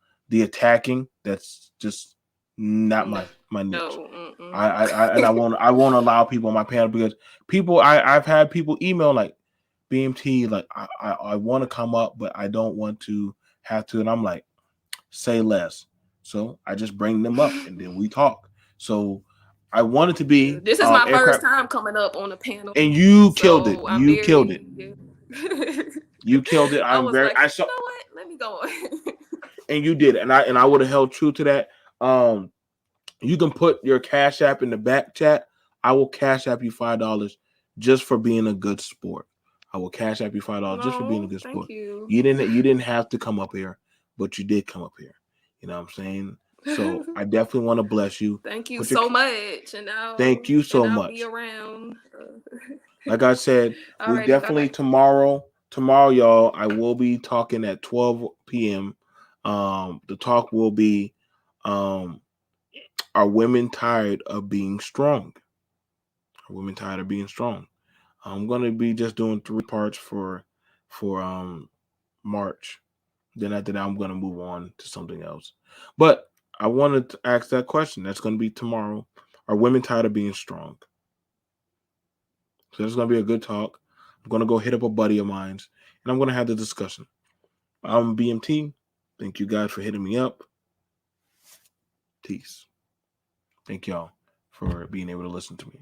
attacking. That's just not No. my niche. Mm-mm. And I won't allow people on my panel, because I've had people email like, BMT, like, I want to come up, but I don't want to have to, and I'm like, say less. So I just bring them up and then we talk. So I wanted to be This is my first aircraft, time coming up on a panel, and you killed it. so I'm You killed it. very. You killed it. I I'm was very. like, I you saw, know what? Let me go on. and you did, and I would have held true to that. You can put your Cash App in the back chat. I will Cash App you $5 just for being a good sport. I will Cash App you $5 just for being a No, good thank sport. you. You didn't have to come up here, but you did come up here. You know what I'm saying? So I definitely want to bless you. Thank you Put your so much, Thank you so I'll be much. around. Like I said, we Alrighty, bye definitely bye. tomorrow, y'all, I will be talking at 12 p.m. The talk will be, um, are women tired of being strong? Are women tired of being strong? I'm gonna be just doing 3 parts for March. Then after that, I'm gonna move on to something else. But I wanted to ask that question. That's gonna be tomorrow. Are women tired of being strong? So this is gonna be a good talk. I'm gonna go hit up a buddy of mine's, and I'm gonna have the discussion. I'm BMT. Thank you guys for hitting me up. Peace. Thank y'all for being able to listen to me.